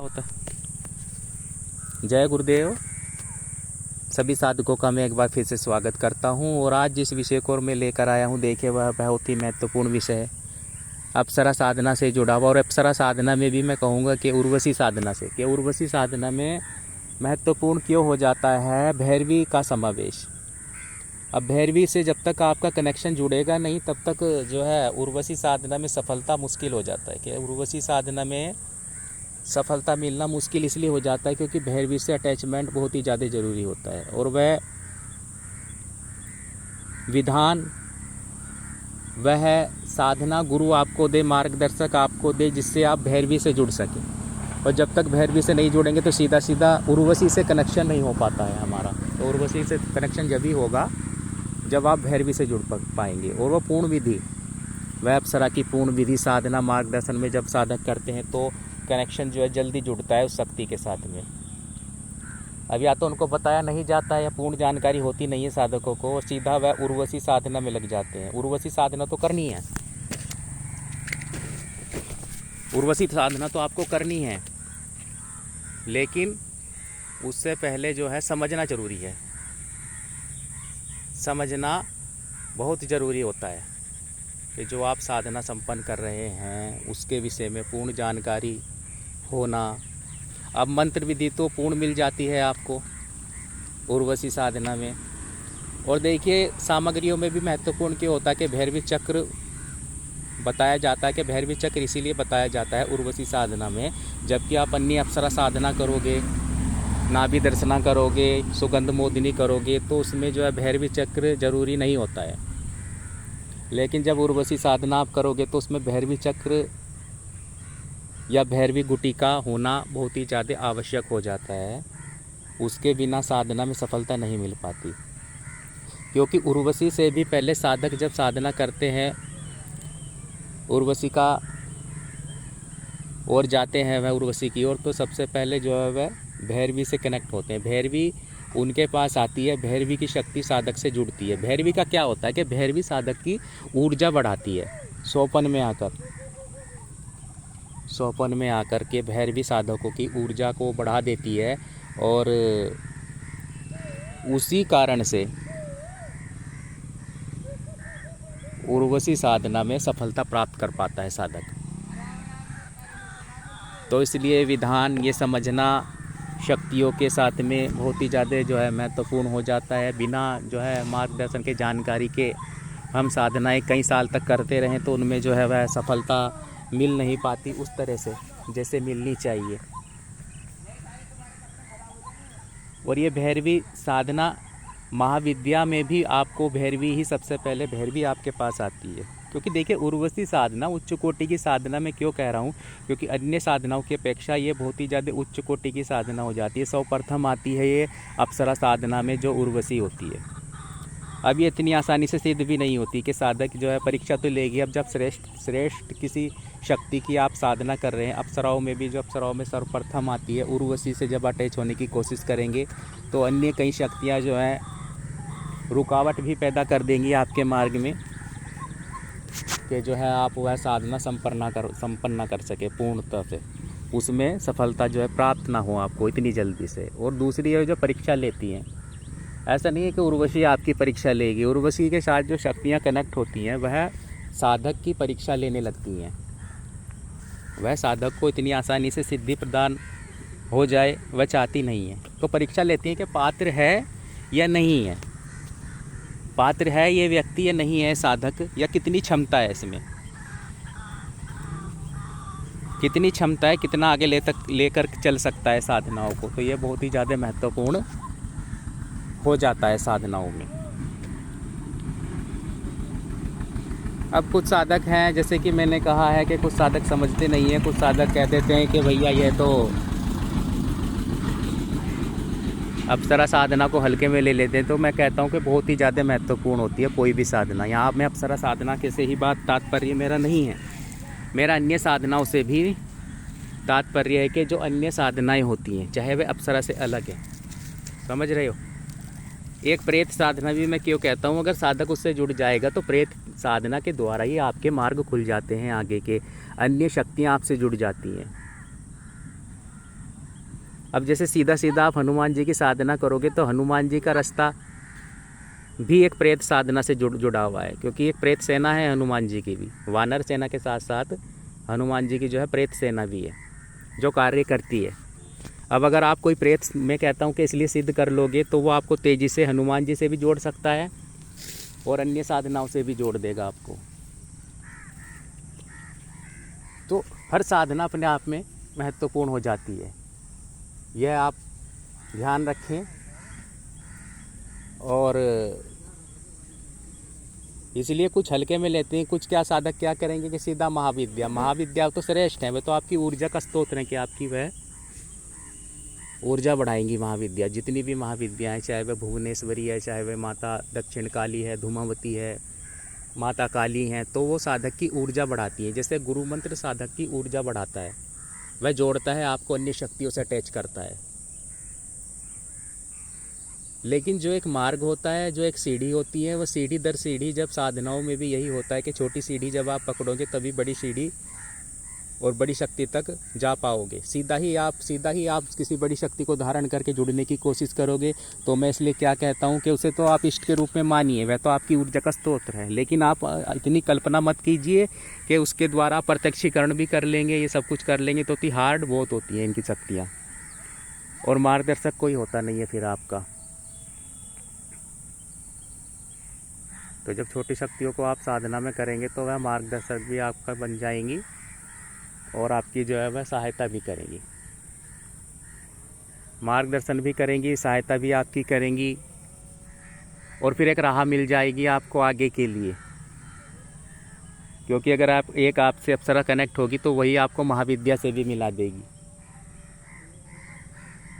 होता। जय गुरुदेव। सभी साधकों का मैं एक बार फिर से स्वागत करता हूं और आज जिस विषय को मैं लेकर आया हूं, देखिए वह बहुत ही महत्वपूर्ण विषय है, अप्सरा साधना से जुड़ा हुआ। और अप्सरा साधना में भी मैं कहूँगा कि उर्वशी साधना से, कि उर्वशी साधना में महत्वपूर्ण क्यों हो जाता है भैरवी का समावेश। अब भैरवी से जब तक आपका कनेक्शन जुड़ेगा नहीं तब तक जो है उर्वशी साधना में सफलता मुश्किल हो जाता है। कि उर्वशी साधना में सफलता मिलना मुश्किल इसलिए हो जाता है क्योंकि भैरवी से अटैचमेंट बहुत ही ज़्यादा ज़रूरी होता है। और वह विधान, वह साधना गुरु आपको दे, मार्गदर्शक आपको दे, जिससे आप भैरवी से जुड़ सकें। और जब तक भैरवी से नहीं जुड़ेंगे तो सीधा सीधा उर्वशी से कनेक्शन नहीं हो पाता है हमारा। तो उर्वशी से कनेक्शन जब ही होगा जब आप भैरवी से जुड़ पाएंगे। और वह पूर्ण विधि, वह अप्सरा की पूर्ण विधि साधना मार्गदर्शन में जब साधक करते हैं तो कनेक्शन जो है जल्दी जुड़ता है उस शक्ति के साथ में। अब या तो उनको बताया नहीं जाता है या पूर्ण जानकारी होती नहीं है साधकों को, और सीधा वह उर्वशी साधना में लग जाते हैं। उर्वशी साधना तो करनी है, उर्वशी साधना तो आपको करनी है, लेकिन उससे पहले जो है समझना जरूरी है। समझना बहुत ज़रूरी होता है कि जो आप साधना संपन्न कर रहे हैं उसके विषय में पूर्ण जानकारी होना। अब मंत्र विधि तो पूर्ण मिल जाती है आपको उर्वशी साधना में। और देखिए सामग्रियों में भी महत्वपूर्ण क्या होता है कि भैरवी चक्र बताया जाता है। कि भैरवी चक्र इसीलिए बताया जाता है उर्वशी साधना में, जबकि आप अन्य अप्सरा साधना करोगे, नाभि दर्शना करोगे, सुगंध मोदिनी करोगे, तो उसमें जो है भैरवी चक्र जरूरी नहीं होता है। लेकिन जब उर्वशी साधना आप करोगे तो उसमें भैरवी चक्र या भैरवी गुटिका होना बहुत ही ज़्यादा आवश्यक हो जाता है। उसके बिना साधना में सफलता नहीं मिल पाती, क्योंकि उर्वशी से भी पहले साधक जब साधना करते हैं, उर्वशी का और जाते हैं वह उर्वशी की ओर, तो सबसे पहले जो है वह भैरवी से कनेक्ट होते हैं। भैरवी उनके पास आती है, भैरवी की शक्ति साधक से जुड़ती है। भैरवी का क्या होता है कि भैरवी साधक की ऊर्जा बढ़ाती है। सोपन में आकर के भैरवी साधकों की ऊर्जा को बढ़ा देती है, और उसी कारण से उर्वशी साधना में सफलता प्राप्त कर पाता है साधक। तो इसलिए विधान ये समझना शक्तियों के साथ में बहुत ही ज़्यादा जो है महत्वपूर्ण हो जाता है। बिना जो है मार्गदर्शन के, जानकारी के हम साधनाएं कई साल तक करते रहें तो उनमें जो है वह सफलता मिल नहीं पाती उस तरह से जैसे मिलनी चाहिए। और ये भैरवी साधना महाविद्या में भी आपको भैरवी ही सबसे पहले भैरवी आपके पास आती है। क्योंकि देखिए उर्वशी साधना उच्च कोटि की साधना में क्यों कह रहा हूँ, क्योंकि अन्य साधनाओं की अपेक्षा ये बहुत ही ज़्यादा उच्च कोटि की साधना हो जाती है। सर्वप्रथम आती है ये अप्सरा साधना में जो उर्वशी होती है। अब ये इतनी आसानी से सिद्ध भी नहीं होती कि साधक जो है परीक्षा तो लेगी। अब जब श्रेष्ठ किसी शक्ति की आप साधना कर रहे हैं, अप्सराओं में भी जो अप्सराओं में सर्वप्रथम आती है उर्वशी से जब अटैच होने की कोशिश करेंगे तो अन्य कई शक्तियाँ जो हैं रुकावट भी पैदा कर देंगी आपके मार्ग में, कि जो है आप वह साधना संपन्न ना कर सके पूर्णतः से, उसमें सफलता जो है प्राप्त ना हो आपको इतनी जल्दी से। और दूसरी है जो परीक्षा लेती हैं, ऐसा नहीं है कि उर्वशी आपकी परीक्षा लेगी। उर्वशी के साथ जो शक्तियाँ कनेक्ट होती हैं वह साधक की परीक्षा लेने लगती हैं। वह साधक को इतनी आसानी से सिद्धि प्रदान हो जाए वह चाहती नहीं है, तो परीक्षा लेती हैं कि पात्र है या नहीं है, पात्र है ये व्यक्ति या नहीं है साधक, या कितनी क्षमता है इसमें, कितनी क्षमता है, कितना आगे लेकर चल सकता है साधनाओं को। तो ये बहुत ही ज़्यादा महत्वपूर्ण हो जाता है साधनाओं में। अब कुछ साधक हैं, जैसे कि मैंने कहा है कि कुछ साधक समझते नहीं हैं। कुछ साधक कह देते हैं कि भैया ये तो अप्सरा साधना को हल्के में ले लेते हैं। तो मैं कहता हूँ कि बहुत ही ज़्यादा महत्वपूर्ण होती है कोई भी साधना। यहाँ मैं अप्सरा साधना के से ही बात तात्पर्य मेरा नहीं है, मेरा अन्य साधनाओं से भी तात्पर्य है कि जो अन्य साधनाएं होती हैं चाहे वे अप्सरा से अलग है, समझ रहे हो। एक प्रेत साधना भी मैं क्यों कहता हूँ, अगर साधक उससे जुड़ जाएगा तो प्रेत साधना के द्वारा ही आपके मार्ग खुल जाते हैं, आगे के अन्य शक्तियाँ आपसे जुड़ जाती हैं। अब जैसे सीधा सीधा आप हनुमान जी की साधना करोगे तो हनुमान जी का रास्ता भी एक प्रेत साधना से जुड़ा हुआ है, क्योंकि एक प्रेत सेना है हनुमान जी की भी। वानर सेना के साथ साथ हनुमान जी की जो है प्रेत सेना भी है जो कार्य करती है। अब अगर आप कोई प्रेत, मैं कहता हूँ कि इसलिए सिद्ध कर लोगे तो वो आपको तेज़ी से हनुमान जी से भी जोड़ सकता है और अन्य साधनाओं से भी जोड़ देगा आपको। तो हर साधना अपने आप में महत्वपूर्ण हो जाती है, यह आप ध्यान रखें। और इसलिए कुछ हल्के में लेते हैं। कुछ क्या साधक क्या करेंगे कि सीधा महाविद्या तो श्रेष्ठ है, वह तो आपकी ऊर्जा का स्रोत है कि आपकी वह ऊर्जा बढ़ाएंगी। महाविद्या जितनी भी महाविद्याएँ, चाहे वह भुवनेश्वरी है, चाहे वह माता दक्षिण काली है, धूमावती है, माता काली हैं, तो वो साधक की ऊर्जा बढ़ाती है। जैसे गुरु मंत्र साधक की ऊर्जा बढ़ाता है, वह जोड़ता है आपको अन्य शक्तियों से अटैच करता है। लेकिन जो एक मार्ग होता है, जो एक सीढ़ी होती है, वो सीढ़ी दर सीढ़ी, जब साधनाओं में भी यही होता है कि छोटी सीढ़ी जब आप पकड़ोगे तभी बड़ी सीढ़ी और बड़ी शक्ति तक जा पाओगे। सीधा ही आप किसी बड़ी शक्ति को धारण करके जुड़ने की कोशिश करोगे तो मैं इसलिए क्या कहता हूँ कि उसे तो आप इष्ट के रूप में मानिए, वह तो आपकी ऊर्जा का स्रोत है। लेकिन आप इतनी कल्पना मत कीजिए कि उसके द्वारा प्रत्यक्षीकरण भी कर लेंगे, ये सब कुछ कर लेंगे। तो हार्ड बहुत होती हैं इनकी शक्तियाँ, और मार्गदर्शक कोई होता नहीं है फिर आपका। तो जब छोटी शक्तियों को आप साधना में करेंगे तो वह मार्गदर्शक भी आपका बन जाएंगी और आपकी जो है वह सहायता भी करेंगी। मार्गदर्शन भी करेंगी, सहायता भी आपकी करेंगी, और फिर एक राह मिल जाएगी आपको आगे के लिए। क्योंकि अगर आपसे अप्सरा कनेक्ट होगी तो वही आपको महाविद्या से भी मिला देगी।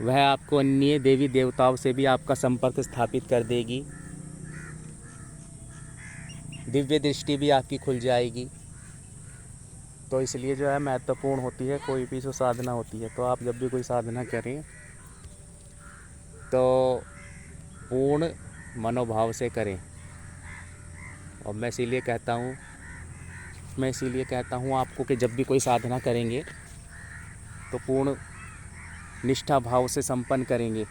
वह आपको अन्य देवी देवताओं से भी आपका संपर्क स्थापित कर देगी। दिव्य दृष्टि भी आपकी खुल जाएगी। तो इसलिए जो है महत्वपूर्ण होती है कोई भी जो साधना होती है। तो आप जब भी कोई साधना करें तो पूर्ण मनोभाव से करें। और मैं इसीलिए कहता हूँ आपको कि जब भी कोई साधना करेंगे तो पूर्ण निष्ठा भाव से संपन्न करेंगे।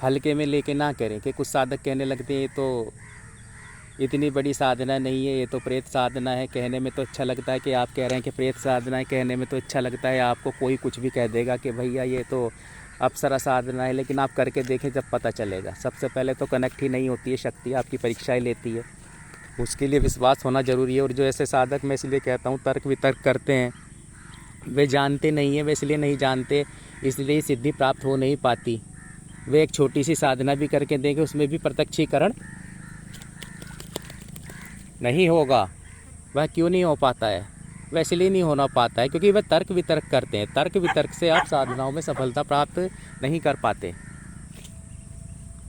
हल्के में लेके ना करें कि कुछ साधक कहने लगते हैं तो इतनी बड़ी साधना नहीं है, ये तो प्रेत साधना है। कहने में तो अच्छा लगता है कि आप कह रहे हैं कि प्रेत साधना है, कहने में तो अच्छा लगता है। आपको कोई कुछ भी कह देगा कि भैया ये तो अप्सरा साधना है, लेकिन आप करके देखें जब पता चलेगा। सबसे पहले तो कनेक्ट ही नहीं होती है, शक्ति आपकी परीक्षाएं लेती है, उसके लिए विश्वास होना ज़रूरी है। और जो ऐसे साधक, मैं इसलिए कहता हूँ, तर्क वितर्क करते हैं, वे जानते नहीं हैं। वे इसलिए नहीं जानते, इसलिए सिद्धि प्राप्त हो नहीं पाती। वे एक छोटी सी साधना भी करके देंगे, उसमें भी प्रत्यक्षीकरण नहीं होगा। वह क्यों नहीं हो पाता है? वह इसलिए नहीं होना पाता है क्योंकि वह तर्क वितर्क करते हैं। तर्क वितर्क से आप साधनाओं में सफलता प्राप्त नहीं कर पाते।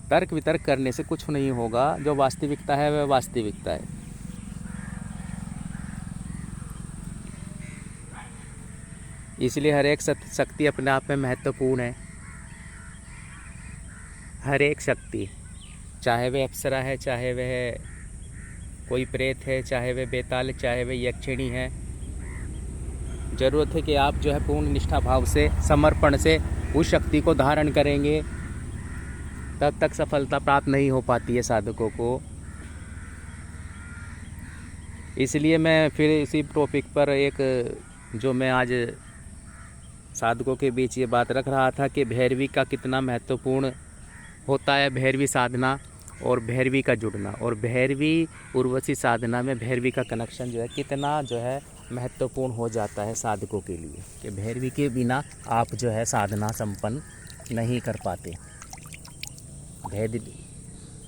तर्क वितर्क करने से कुछ नहीं होगा। जो वास्तविकता है वह वास्तविकता है। इसलिए हर एक शक्ति अपने आप में महत्वपूर्ण है। हर एक शक्ति, चाहे वह अप्सरा है, चाहे वह कोई प्रेत है, चाहे वह बेताल, चाहे वह यक्षिणी है, ज़रूरत है कि आप जो है पूर्ण निष्ठा भाव से, समर्पण से उस शक्ति को धारण करेंगे। तब तक सफलता प्राप्त नहीं हो पाती है साधकों को। इसलिए मैं फिर इसी टॉपिक पर एक जो मैं आज साधकों के बीच ये बात रख रहा था कि भैरवी का कितना महत्वपूर्ण होता है, भैरवी साधना और भैरवी का जुड़ना, और भैरवी उर्वशी साधना में भैरवी का कनेक्शन जो है कितना जो है महत्वपूर्ण हो जाता है साधकों के लिए, कि भैरवी के बिना आप जो है साधना संपन्न नहीं कर पाते।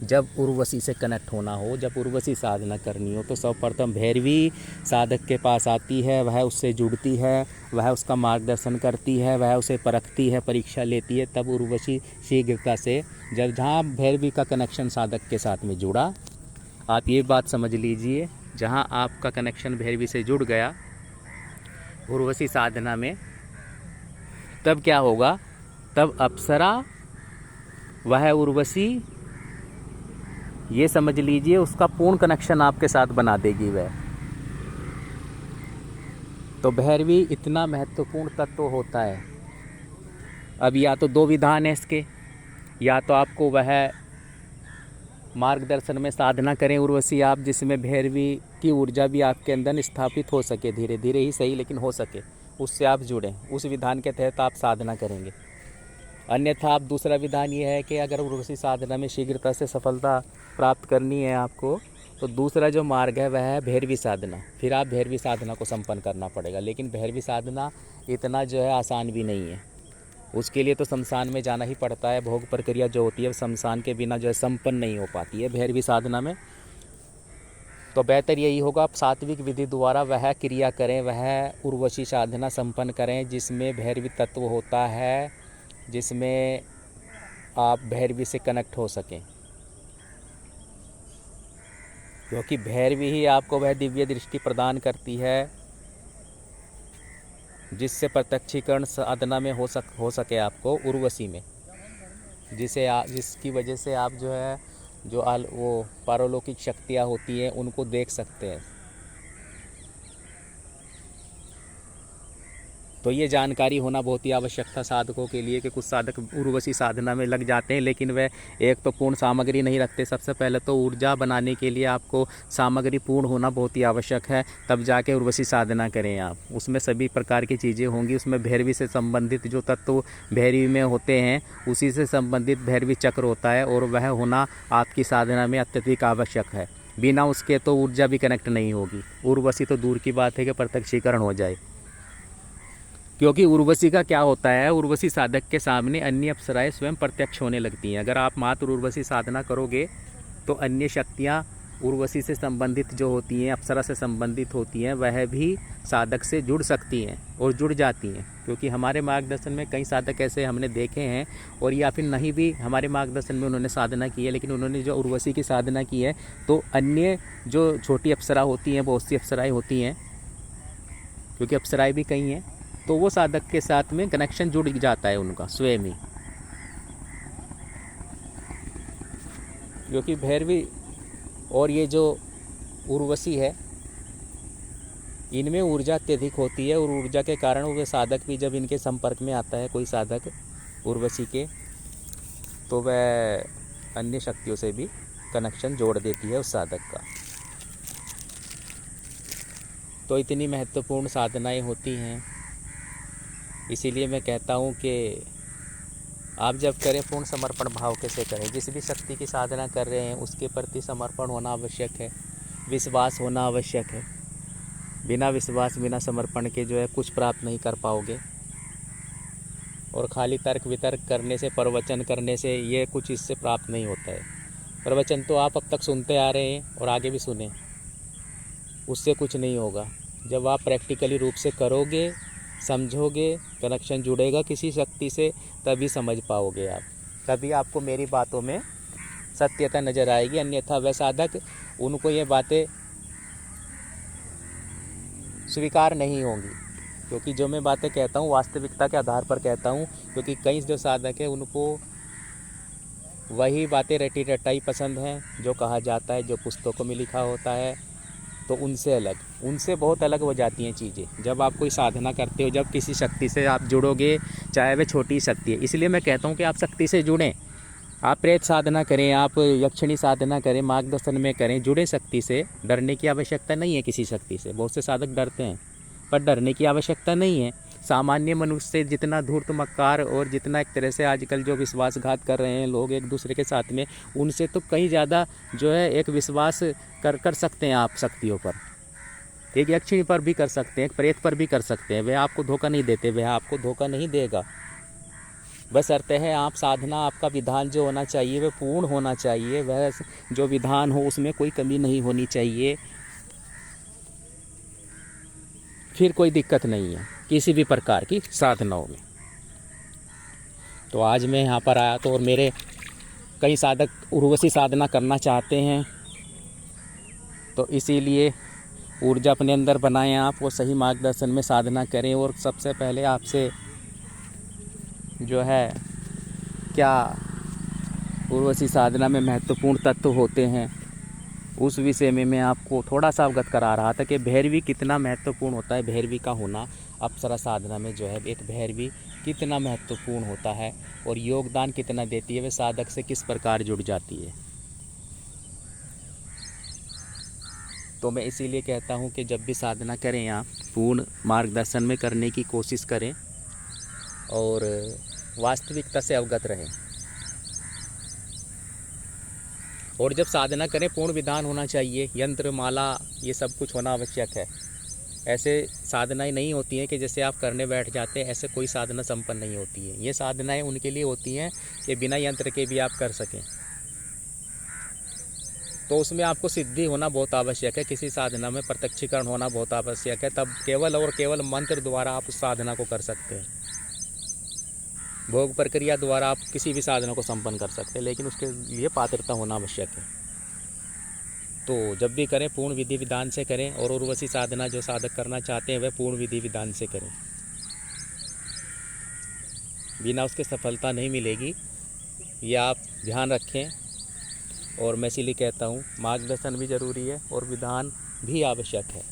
जब उर्वशी से कनेक्ट होना हो, जब उर्वशी साधना करनी हो, तो सर्वप्रथम भैरवी साधक के पास आती है, वह उससे जुड़ती है, वह उसका मार्गदर्शन करती है, वह उसे परखती है, परीक्षा लेती है। तब उर्वशी शीघ्रता से, जहाँ भैरवी का कनेक्शन साधक के साथ में जुड़ा, आप ये बात समझ लीजिए, जहाँ आपका कनेक्शन भैरवी से जुड़ गया उर्वशी साधना में, तब क्या होगा? तब अप्सरा, वह उर्वशी, ये समझ लीजिए उसका पूर्ण कनेक्शन आपके साथ बना देगी वह। तो भैरवी इतना महत्वपूर्ण तत्व होता है अब या तो दो विधान है इसके, या तो आपको वह मार्गदर्शन में साधना करें उर्वशी आप, जिसमें भैरवी की ऊर्जा भी आपके अंदर स्थापित हो सके, धीरे धीरे ही सही लेकिन हो सके, उससे आप जुड़ें, उस विधान के तहत आप साधना करेंगे। अन्यथा आप दूसरा विधान ये है कि अगर उर्वशी साधना में शीघ्रता से सफलता प्राप्त करनी है आपको, तो दूसरा जो मार्ग है वह है भैरवी साधना। फिर आप भैरवी साधना को संपन्न करना पड़ेगा, लेकिन भैरवी साधना इतना जो है आसान भी नहीं है। उसके लिए तो शमशान में जाना ही पड़ता है, भोग प्रक्रिया जो होती है शमशान के बिना जो है संपन्न नहीं हो पाती है भैरवी साधना में। तो बेहतर यही होगा आप सात्विक विधि द्वारा वह क्रिया करें, वह उर्वशी साधना संपन्न करें जिसमें भैरवी तत्व होता है, जिसमें आप भैरवी से कनेक्ट हो सकें, क्योंकि भैरवी ही आपको वह दिव्य दृष्टि प्रदान करती है जिससे प्रत्यक्षीकरण साधना में हो सके आपको उर्वशी में, जिसकी वजह से आप जो है वो पारलौकिक शक्तियाँ होती हैं उनको देख सकते हैं। तो ये जानकारी होना बहुत ही आवश्यक था साधकों के लिए कि कुछ साधक उर्वशी साधना में लग जाते हैं, लेकिन वे एक तो पूर्ण सामग्री नहीं रखते। सबसे पहले तो ऊर्जा बनाने के लिए आपको सामग्री पूर्ण होना बहुत ही आवश्यक है, तब जाके उर्वशी साधना करें आप। उसमें सभी प्रकार की चीज़ें होंगी, उसमें भैरवी से संबंधित जो तत्व भैरवी में होते हैं उसी से संबंधित भैरवी चक्र होता है, और वह होना आपकी साधना में अत्यधिक आवश्यक है। बिना उसके तो ऊर्जा भी कनेक्ट नहीं होगी। उर्वशी तो दूर की बात है कि प्रत्यक्षीकरण हो जाए, क्योंकि उर्वशी का क्या होता है, उर्वशी साधक के सामने अन्य अप्सराएं स्वयं प्रत्यक्ष होने लगती हैं। अगर आप मात्र उर्वशी साधना करोगे तो अन्य शक्तियाँ उर्वशी से संबंधित जो होती हैं, अप्सरा से संबंधित होती हैं, वह भी साधक से जुड़ सकती हैं और जुड़ जाती हैं। क्योंकि हमारे मार्गदर्शन में कई साधक ऐसे हमने देखे हैं, और या फिर नहीं भी हमारे मार्गदर्शन में उन्होंने साधना की है, लेकिन उन्होंने जो उर्वशी की साधना की है तो अन्य जो छोटी अप्सरा होती हैं, बहुत सी अप्सराएँ होती हैं, क्योंकि अप्सराएँ भी कई हैं, तो वो साधक के साथ में कनेक्शन जुड़ जाता है उनका स्वयं ही। क्योंकि भैरवी और ये जो उर्वशी है इनमें ऊर्जा अत्यधिक होती है, और ऊर्जा के कारण वो साधक भी जब इनके संपर्क में आता है कोई साधक उर्वशी के, तो वह अन्य शक्तियों से भी कनेक्शन जोड़ देती है उस साधक का। तो इतनी महत्वपूर्ण साधनाएं होती हैं, इसीलिए मैं कहता हूँ कि आप जब करें पूर्ण समर्पण भाव कैसे करें। जिस भी शक्ति की साधना कर रहे हैं उसके प्रति समर्पण होना आवश्यक है, विश्वास होना आवश्यक है। बिना विश्वास बिना समर्पण के जो है कुछ प्राप्त नहीं कर पाओगे। और खाली तर्क वितर्क करने से, प्रवचन करने से ये कुछ इससे प्राप्त नहीं होता है। प्रवचन तो आप अब तक सुनते आ रहे हैं और आगे भी सुने, उससे कुछ नहीं होगा। जब आप प्रैक्टिकली रूप से करोगे, समझोगे, कनेक्शन जुड़ेगा किसी शक्ति से, तभी समझ पाओगे आप, तभी आपको मेरी बातों में सत्यता नज़र आएगी। अन्यथा वह साधक उनको ये बातें स्वीकार नहीं होंगी, क्योंकि जो मैं बातें कहता हूँ वास्तविकता के आधार पर कहता हूँ। क्योंकि कई जो साधक है उनको वही बातें रटी रटाई पसंद हैं जो कहा जाता है, जो पुस्तकों में लिखा होता है, तो उनसे बहुत अलग हो जाती हैं चीज़ें। जब आप कोई साधना करते हो, जब किसी शक्ति से आप जुड़ोगे, चाहे वह छोटी शक्ति है, इसलिए मैं कहता हूँ कि आप शक्ति से जुड़ें। आप प्रेत साधना करें, आप यक्षिणी साधना करें, मार्गदर्शन में करें, जुड़े शक्ति से। डरने की आवश्यकता नहीं है किसी शक्ति से। बहुत से साधक डरते हैं, पर डरने की आवश्यकता नहीं है। सामान्य मनुष्य से जितना धूर्त मक्कार और जितना एक तरह से आजकल जो विश्वासघात कर रहे हैं लोग एक दूसरे के साथ में, उनसे तो कहीं ज़्यादा जो है एक विश्वास कर सकते हैं आप शक्तियों पर। एक यक्षिणी पर भी कर सकते हैं, एक प्रेत पर भी कर सकते हैं। वह आपको धोखा नहीं देते, वह आपको धोखा नहीं देगा। बस अर्थ है आप साधना, आपका विधान जो होना चाहिए वह पूर्ण होना चाहिए। वह जो विधान हो उसमें कोई कमी नहीं होनी चाहिए, फिर कोई दिक्कत नहीं है किसी भी प्रकार की साधनाओं में। तो आज मैं यहाँ पर आया तो, और मेरे कई साधक उर्वशी साधना करना चाहते हैं, तो इसीलिए ऊर्जा अपने अंदर बनाएं आप, वो सही मार्गदर्शन में साधना करें। और सबसे पहले आपसे जो है क्या उर्वशी साधना में महत्वपूर्ण तत्व होते हैं उस विषय में मैं आपको थोड़ा सा अवगत करा रहा था कि भैरवी कितना महत्वपूर्ण होता है। भैरवी का होना अप्सरा साधना में जो है, एक भैरवी कितना महत्वपूर्ण होता है और योगदान कितना देती है, वे साधक से किस प्रकार जुड़ जाती है। तो मैं इसीलिए कहता हूँ कि जब भी साधना करें आप पूर्ण मार्गदर्शन में करने की कोशिश करें और वास्तविकता से अवगत रहें। और जब साधना करें पूर्ण विधान होना चाहिए, यंत्र माला ये सब कुछ होना आवश्यक है। ऐसे साधनाएं नहीं होती हैं कि जैसे आप करने बैठ जाते हैं, ऐसे कोई साधना संपन्न नहीं होती है। ये साधनाएं उनके लिए होती हैं कि बिना यंत्र के भी आप कर सकें। तो उसमें आपको सिद्धि होना बहुत आवश्यक है, किसी साधना में प्रत्यक्षीकरण होना बहुत आवश्यक है। तब केवल और केवल मंत्र द्वारा आप उस साधना को कर सकते हैं। भोग प्रक्रिया द्वारा आप किसी भी साधना को संपन्न कर सकते हैं, लेकिन उसके लिए पात्रता होना आवश्यक है। तो जब भी करें पूर्ण विधि विधान से करें और उर्वशी साधना जो साधक करना चाहते हैं वह पूर्ण विधि विधान से करें। बिना उसके सफलता नहीं मिलेगी, यह आप ध्यान रखें। और मैं इसीलिए कहता हूँ मार्गदर्शन भी ज़रूरी है और विधान भी आवश्यक है।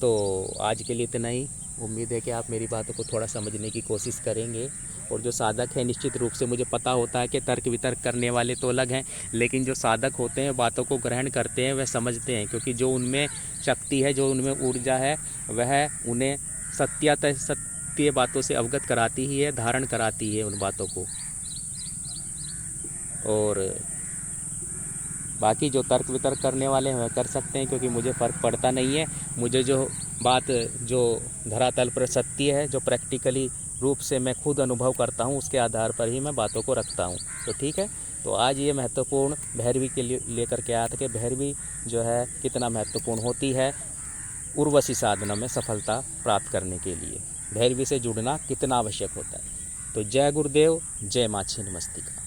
तो आज के लिए इतना ही। उम्मीद है कि आप मेरी बातों को थोड़ा समझने की कोशिश करेंगे। और जो साधक है, निश्चित रूप से मुझे पता होता है कि तर्क वितर्क करने वाले तो अलग हैं, लेकिन जो साधक होते हैं बातों को ग्रहण करते हैं, वह समझते हैं। क्योंकि जो उनमें शक्ति है, जो उनमें ऊर्जा है, वह उन्हें सत्य बातों से अवगत कराती ही है, धारण कराती है उन बातों को। और बाकी जो तर्क वितर्क करने वाले हैं वह कर सकते हैं, क्योंकि मुझे फ़र्क पड़ता नहीं है। मुझे जो बात जो धरातल पर सत्य है, जो प्रैक्टिकली रूप से मैं खुद अनुभव करता हूँ, उसके आधार पर ही मैं बातों को रखता हूँ। तो ठीक है। तो आज ये महत्वपूर्ण भैरवी के लिए लेकर के आया था कि भैरवी जो है कितना महत्वपूर्ण होती है उर्वशी साधना में सफलता प्राप्त करने के लिए। भैरवी से जुड़ना कितना आवश्यक होता है। तो जय गुरुदेव, जय माँ छिन्नमस्तिका।